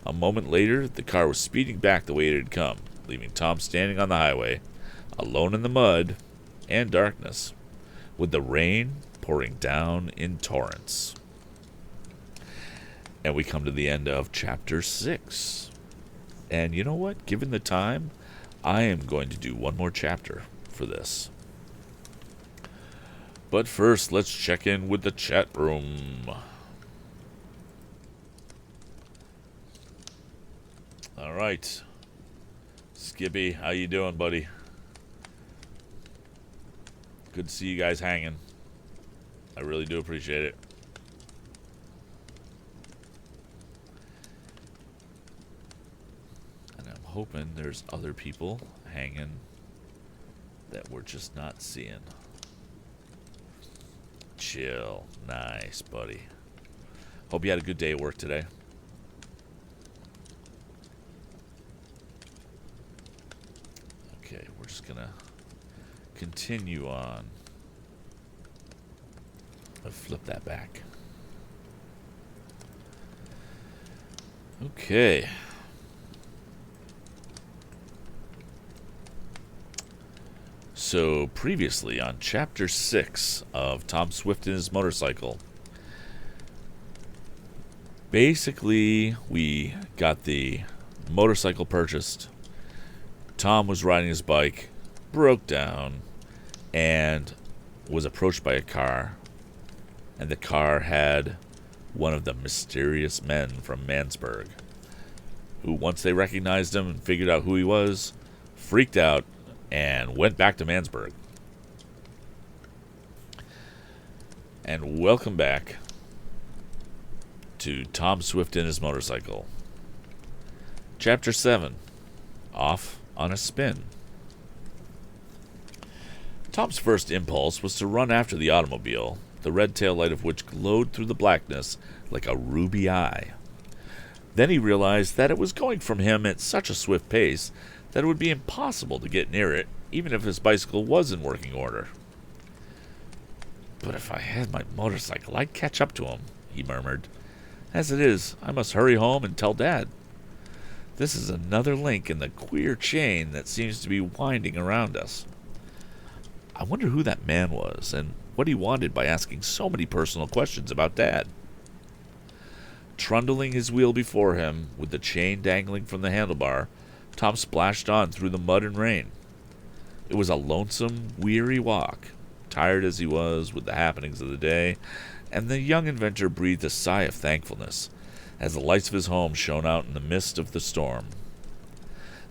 A moment later, the car was speeding back the way it had come, leaving Tom standing on the highway, alone in the mud and darkness, with the rain pouring down in torrents. And we come to the end of Chapter 6. And you know what? Given the time, I am going to do one more chapter for this. But first, let's check in with the chat room. All right. Skippy, how you doing, buddy? Good to see you guys hanging. I really do appreciate it. And I'm hoping there's other people hanging that we're just not seeing. Chill. Nice, buddy. Hope you had a good day at work today. Okay, we're just gonna continue on. I'll flip that back. Okay. So, previously on Chapter 6 of Tom Swift and His Motorcycle, basically, we got the motorcycle purchased. Tom was riding his bike, broke down, and was approached by a car. And the car had one of the mysterious men from Mansburg, who, once they recognized him and figured out who he was, freaked out and went back to Mansburg. And welcome back to Tom Swift and His Motorcycle. Chapter 7, Off on a Spin. Tom's first impulse was to run after the automobile, the red tail light of which glowed through the blackness like a ruby eye. Then he realized that it was going from him at such a swift pace that it would be impossible to get near it, even if his bicycle was in working order. But if I had my motorcycle, I'd catch up to him, he murmured. As it is, I must hurry home and tell Dad. This is another link in the queer chain that seems to be winding around us. I wonder who that man was, and what he wanted by asking so many personal questions about Dad. Trundling his wheel before him, with the chain dangling from the handlebar, Tom splashed on through the mud and rain. It was a lonesome, weary walk, tired as he was with the happenings of the day, and the young inventor breathed a sigh of thankfulness as the lights of his home shone out in the mist of the storm.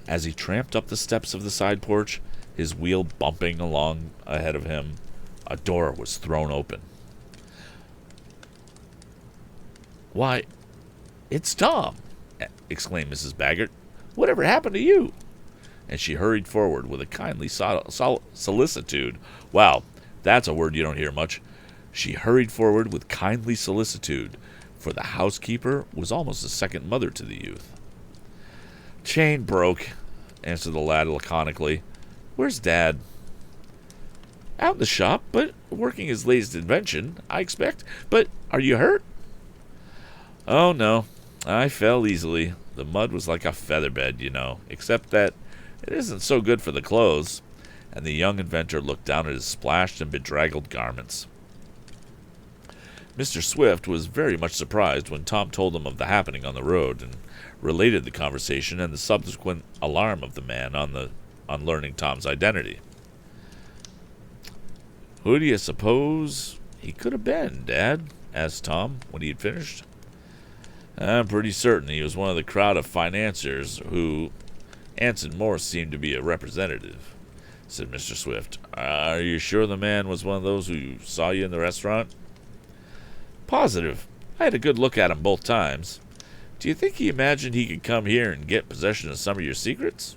As he tramped up the steps of the side porch, his wheel bumping along ahead of him, a door was thrown open. Why, "It's Tom!" exclaimed Mrs. Baggert. "Whatever happened to you?" And she hurried forward with a kindly solicitude. Wow, that's a word you don't hear much. She hurried forward with kindly solicitude, for the housekeeper was almost a second mother to the youth. "Chain broke," answered the lad laconically. "Where's Dad?" "Out in the shop, but working his latest invention, I expect. But are you hurt?" "Oh, no. I fell easily. The mud was like a feather bed, you know, except that it isn't so good for the clothes." And the young inventor looked down at his splashed and bedraggled garments. Mr. Swift was very much surprised when Tom told him of the happening on the road, and related the conversation and the subsequent alarm of the man on learning Tom's identity. "Who do you suppose he could have been, Dad?" asked Tom when he had finished. "I'm pretty certain he was one of the crowd of financiers who Anson Morse seemed to be a representative," said Mr. Swift. "Are you sure the man was one of those who saw you in the restaurant?" "Positive. I had a good look at him both times. Do you think he imagined he could come here and get possession of some of your secrets?"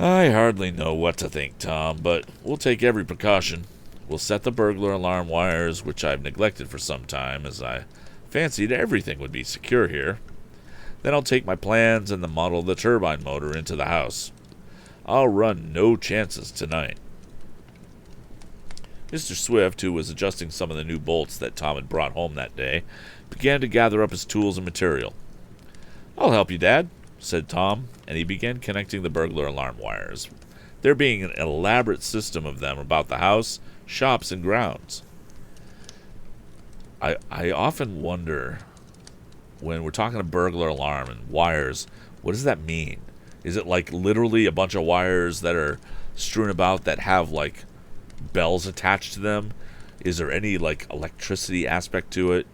"I hardly know what to think, Tom, but we'll take every precaution. We'll set the burglar alarm wires, which I've neglected for some time, as I fancied everything would be secure here. Then I'll take my plans and the model of the turbine motor into the house. I'll run no chances tonight." Mr. Swift, who was adjusting some of the new bolts that Tom had brought home that day, began to gather up his tools and material. "I'll help you, Dad," said Tom, and he began connecting the burglar alarm wires, there being an elaborate system of them about the house, shops, and grounds. I often wonder, when we're talking a burglar alarm and wires, what does that mean? Is it like literally a bunch of wires that are strewn about that have like bells attached to them? Is there any like electricity aspect to it?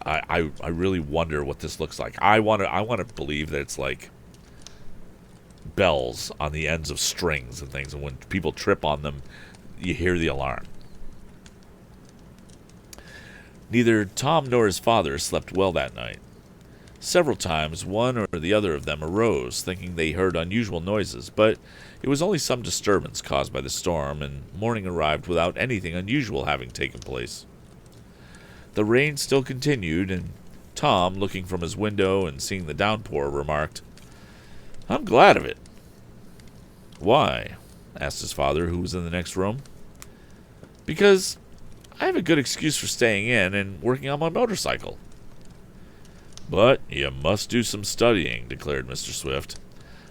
I really wonder what this looks like. I want to believe that it's like bells on the ends of strings and things, and when people trip on them, you hear the alarm. Neither Tom nor his father slept well that night. Several times one or the other of them arose, thinking they heard unusual noises, but it was only some disturbance caused by the storm, and morning arrived without anything unusual having taken place. The rain still continued, and Tom, looking from his window and seeing the downpour, remarked, "I'm glad of it." "Why?" asked his father, who was in the next room. "Because I have a good excuse for staying in and working on my motorcycle." "But you must do some studying," declared Mr. Swift.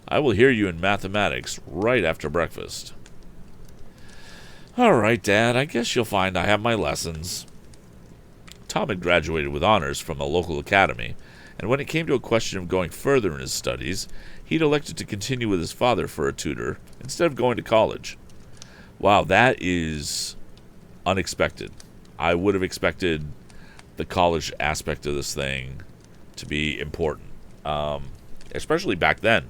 "I will hear you in mathematics right after breakfast." "All right, Dad, I guess you'll find I have my lessons." Tom had graduated with honors from a local academy, and when it came to a question of going further in his studies, he'd elected to continue with his father for a tutor instead of going to college. Wow, that is unexpected. I would have expected the college aspect of this thing to be important, especially back then.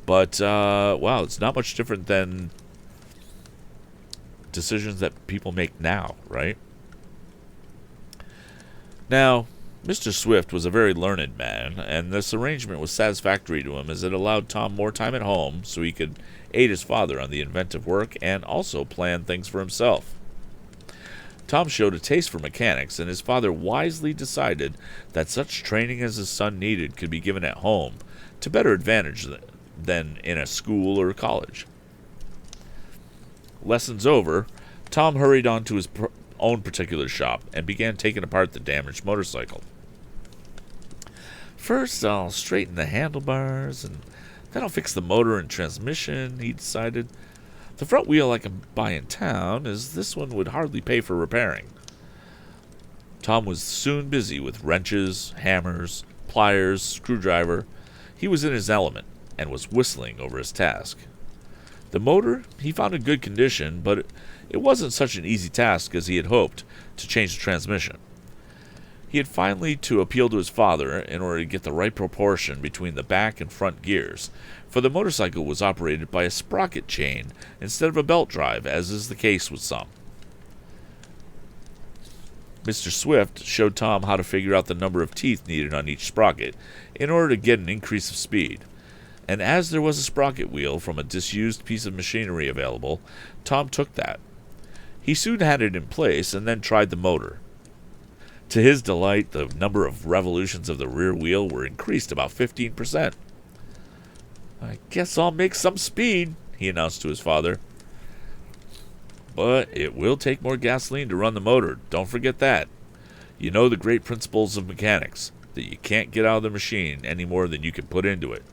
But, wow, it's not much different than decisions that people make now, right? Now, Mr. Swift was a very learned man, and this arrangement was satisfactory to him as it allowed Tom more time at home so he could aid his father on the inventive work and also plan things for himself. Tom showed a taste for mechanics, and his father wisely decided that such training as his son needed could be given at home to better advantage than in a school or college. Lessons over, Tom hurried on to his own particular shop and began taking apart the damaged motorcycle. "First, I'll straighten the handlebars, and then I'll fix the motor and transmission," he decided. "The front wheel I can buy in town, as this one would hardly pay for repairing." Tom was soon busy with wrenches, hammers, pliers, screwdriver. He was in his element and was whistling over his task. The motor he found in good condition, but it wasn't such an easy task as he had hoped to change the transmission. He had finally to appeal to his father in order to get the right proportion between the back and front gears, for the motorcycle was operated by a sprocket chain instead of a belt drive, as is the case with some. Mr. Swift showed Tom how to figure out the number of teeth needed on each sprocket in order to get an increase of speed. And as there was a sprocket wheel from a disused piece of machinery available, Tom took that. He soon had it in place and then tried the motor. To his delight, the number of revolutions of the rear wheel were increased about 15%. "I guess I'll make some speed," he announced to his father. "But it will take more gasoline to run the motor. Don't forget that. You know the great principles of mechanics, that you can't get out of the machine any more than you can put into it,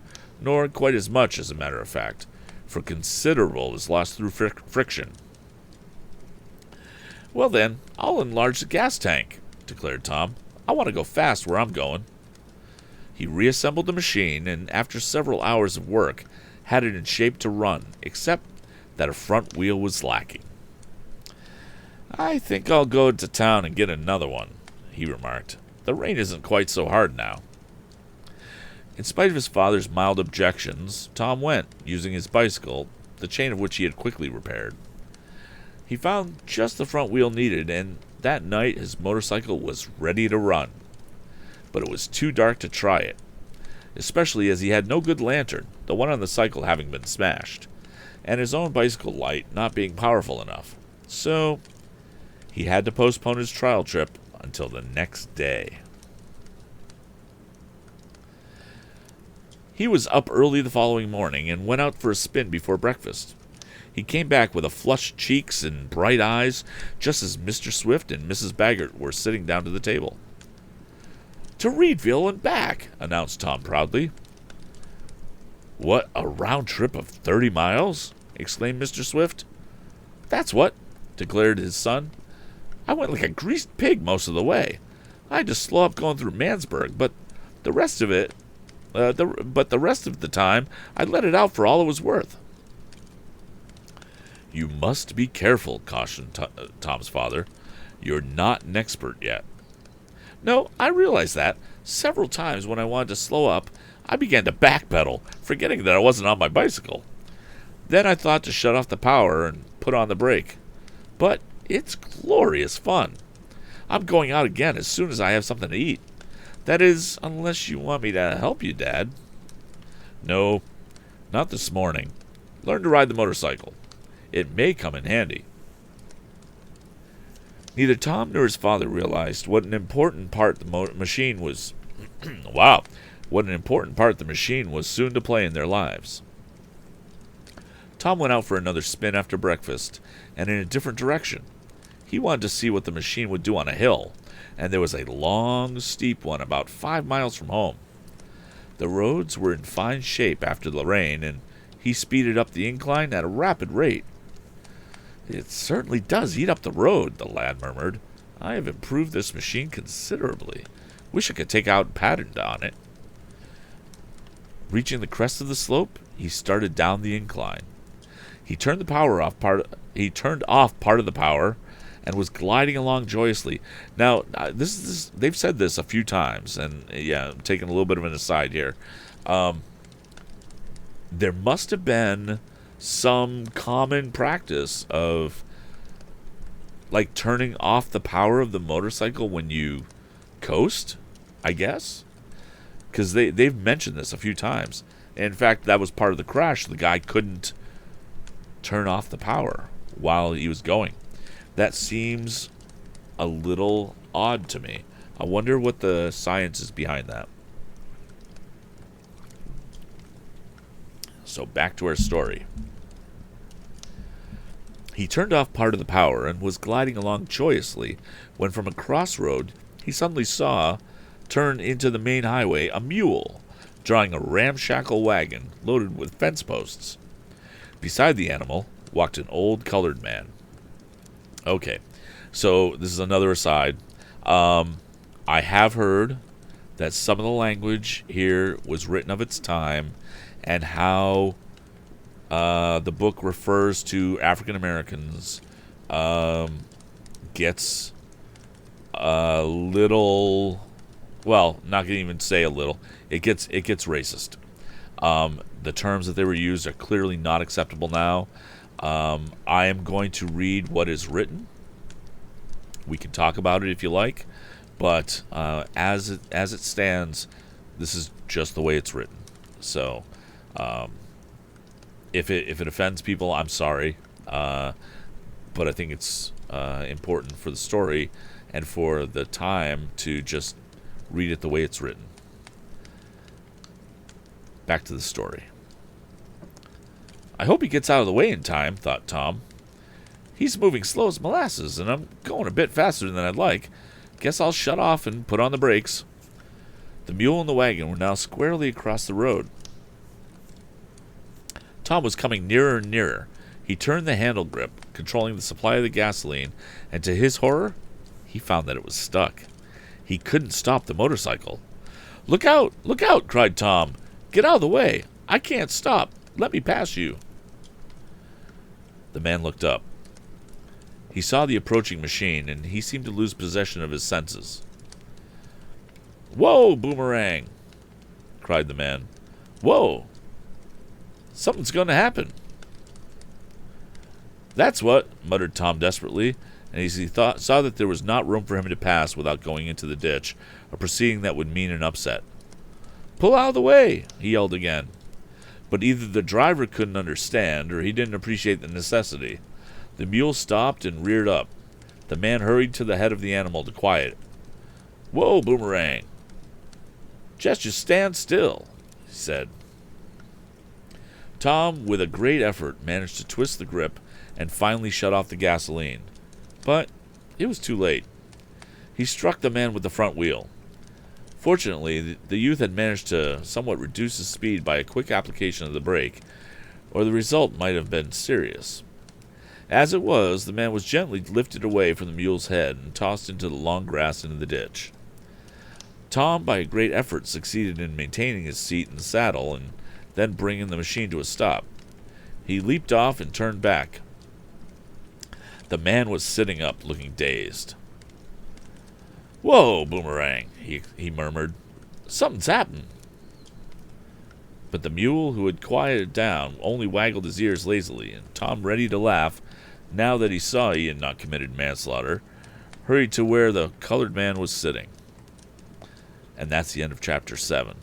nor quite as much, as a matter of fact, for considerable is lost through friction." "Well then, I'll enlarge the gas tank," declared Tom. "I want to go fast where I'm going." He reassembled the machine, and after several hours of work, had it in shape to run, except that a front wheel was lacking. "I think I'll go to town and get another one," he remarked. "The rain isn't quite so hard now." In spite of his father's mild objections, Tom went, using his bicycle, the chain of which he had quickly repaired. He found just the front wheel needed, and that night his motorcycle was ready to run. But it was too dark to try it, especially as he had no good lantern, the one on the cycle having been smashed, and his own bicycle light not being powerful enough. So he had to postpone his trial trip until the next day. He was up early the following morning and went out for a spin before breakfast. He came back with flushed cheeks and bright eyes, just as Mr. Swift and Mrs. Baggert were sitting down to the table. "To Reedville and back," announced Tom proudly. "What, a round trip of 30 miles?" exclaimed Mr. Swift. "That's what," declared his son. "I went like a greased pig most of the way. I had to slow up going through Mansburg, but the rest of the time I let it out for all it was worth." "You must be careful," cautioned Tom's father. "You're not an expert yet." "No, I realize that. Several times when I wanted to slow up, I began to backpedal, forgetting that I wasn't on my bicycle. Then I thought to shut off the power and put on the brake. But it's glorious fun. I'm going out again as soon as I have something to eat. That is, unless you want me to help you, Dad." "No, not this morning. Learn to ride the motorcycle. It may come in handy." Neither Tom nor his father realized what an important part the machine was. What an important part the machine was soon to play in their lives. Tom went out for another spin after breakfast, and in a different direction. He wanted to see what the machine would do on a hill, and there was a long, steep one about 5 miles from home. The roads were in fine shape after the rain, and he speeded up the incline at a rapid rate. "It certainly does eat up the road," the lad murmured. "I have improved this machine considerably. Wish I could take out a patent on it." Reaching the crest of the slope, he started down the incline. He turned off part of the power, and was gliding along joyously. Now, they've said this a few times, and yeah, I'm taking a little bit of an aside here. There must have been some common practice of like turning off the power of the motorcycle when you coast, I guess, because they've mentioned this a few times. In fact, that was part of the crash. The guy couldn't turn off the power while he was going. That seems a little odd to me. I wonder what the science is behind that. So back to our story. He turned off part of the power and was gliding along joyously when from a crossroad he suddenly saw, turn into the main highway, a mule drawing a ramshackle wagon loaded with fence posts. Beside the animal walked an old colored man. Okay, so this is another aside. I have heard that some of the language here was written of its time, and how the book refers to African Americans gets a little, well, not gonna even say a little. It gets racist. The terms that they were used are clearly not acceptable now. I am going to read what is written. We can talk about it if you like, but as it stands, this is just the way it's written. So, if it offends people, I'm sorry, but I think it's important for the story and for the time to just read it the way it's written. Back to the story. I hope he gets out of the way in time, thought Tom. He's moving slow as molasses, and I'm going a bit faster than I'd like. Guess I'll shut off and put on the brakes. The mule and the wagon were now squarely across the road. Tom was coming nearer and nearer. He turned the handle grip, controlling the supply of the gasoline, and to his horror, he found that it was stuck. He couldn't stop the motorcycle. Look out! Look out! Cried Tom. Get out of the way! I can't stop! Let me pass you! The man looked up. He saw the approaching machine, and he seemed to lose possession of his senses. Whoa, Boomerang! Cried the man. Whoa! Something's going to happen. That's what, muttered Tom desperately, and as he saw that there was not room for him to pass without going into the ditch, a proceeding that would mean an upset. Pull out of the way, he yelled again. But either the driver couldn't understand, or he didn't appreciate the necessity. The mule stopped and reared up. The man hurried to the head of the animal to quiet it. Whoa, Boomerang! Just stand still, he said. Tom, with a great effort, managed to twist the grip and finally shut off the gasoline. But it was too late. He struck the man with the front wheel. Fortunately, the youth had managed to somewhat reduce his speed by a quick application of the brake, or the result might have been serious. As it was, the man was gently lifted away from the mule's head and tossed into the long grass into the ditch. Tom, by a great effort, succeeded in maintaining his seat in the saddle and then bringing the machine to a stop. He leaped off and turned back. The man was sitting up, looking dazed. Whoa, Boomerang, he murmured. Something's happened. But the mule, who had quieted down, only waggled his ears lazily, and Tom, ready to laugh, now that he saw he had not committed manslaughter, hurried to where the colored man was sitting. And that's the end of chapter 7.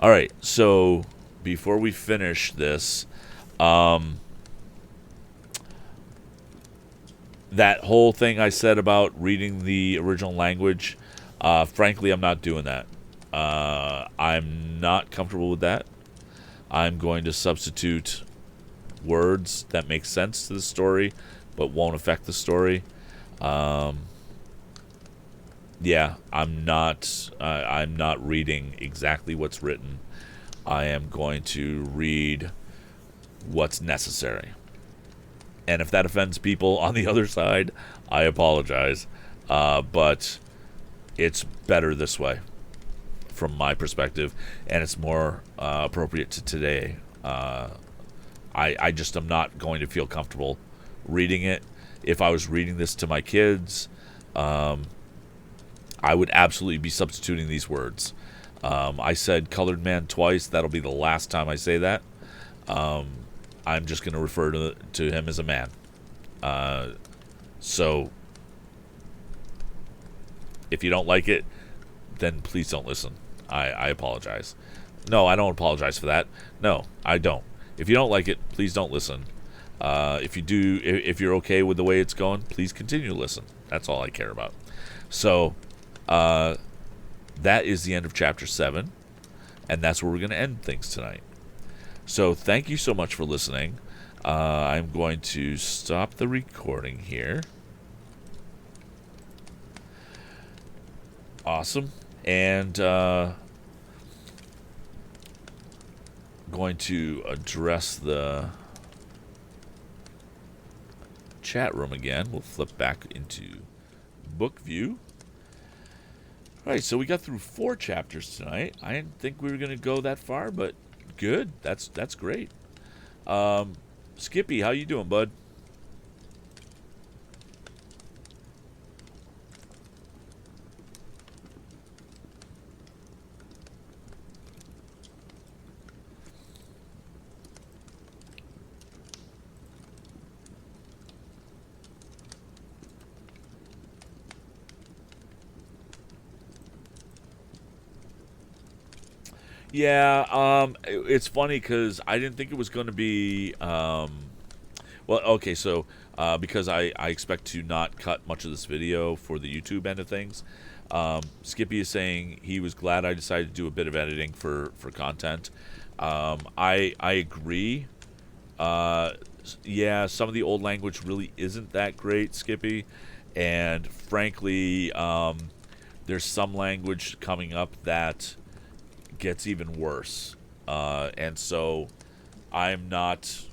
All right, so before we finish this, that whole thing I said about reading the original language, frankly, I'm not doing that. I'm not comfortable with that. I'm going to substitute words that make sense to the story, but won't affect the story. Yeah, I'm not reading exactly what's written. I am going to read what's necessary. And if that offends people on the other side, I apologize. But it's better this way, from my perspective, and it's more appropriate to today. I just am not going to feel comfortable reading it. If I was reading this to my kids, I would absolutely be substituting these words. I said colored man twice. That'll be the last time I say that. I'm just going to refer to him as a man. So, if you don't like it, then please don't listen. I apologize. No, I don't apologize for that. No, I don't. If you don't like it, please don't listen. If you do, if you're okay with the way it's going, please continue to listen. That's all I care about. So, that is the end of chapter 7, and that's where we're going to end things tonight. So thank you so much for listening. I'm going to stop the recording here. Awesome. And going to address the chat room again. We'll flip back into book view. All right, so we got through 4 chapters tonight. I didn't think we were going to go that far, but good. That's great. Skippy, how you doing, bud? Yeah, it's funny because I didn't think it was going to be. Well, okay, so because I expect to not cut much of this video for the YouTube end of things, Skippy is saying he was glad I decided to do a bit of editing for content. I agree. Yeah, some of the old language really isn't that great, Skippy, and frankly, there's some language coming up that gets even worse, and so I'm not.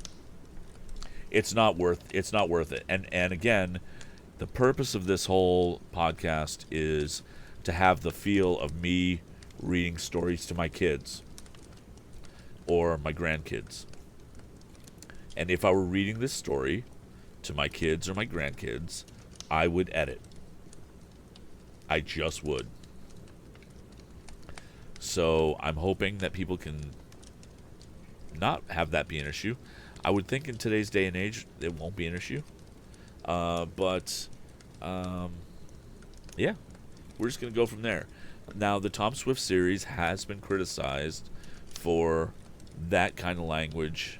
It's not worth it. And again, the purpose of this whole podcast is to have the feel of me reading stories to my kids or my grandkids. And if I were reading this story to my kids or my grandkids, I would edit. I just would. So I'm hoping that people can not have that be an issue. I would think in today's day and age it won't be an issue. But yeah, we're just going to go from there. Now, the Tom Swift series has been criticized for that kind of language,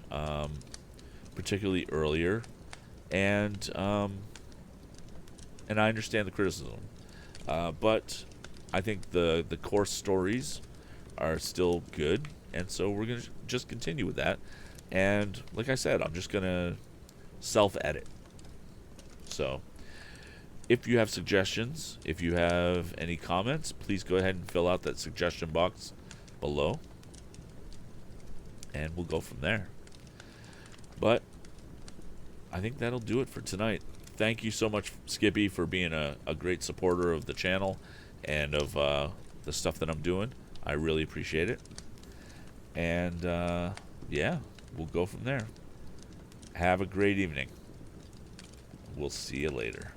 particularly earlier, and I understand the criticism. But I think the core stories are still good, and so we're going to just continue with that. And like I said, I'm just going to self-edit. So if you have suggestions, if you have any comments, please go ahead and fill out that suggestion box below. And we'll go from there. But I think that'll do it for tonight. Thank you so much, Skippy, for being a great supporter of the channel and of the stuff that I'm doing. I really appreciate it. And yeah, we'll go from there. Have a great evening. We'll see you later.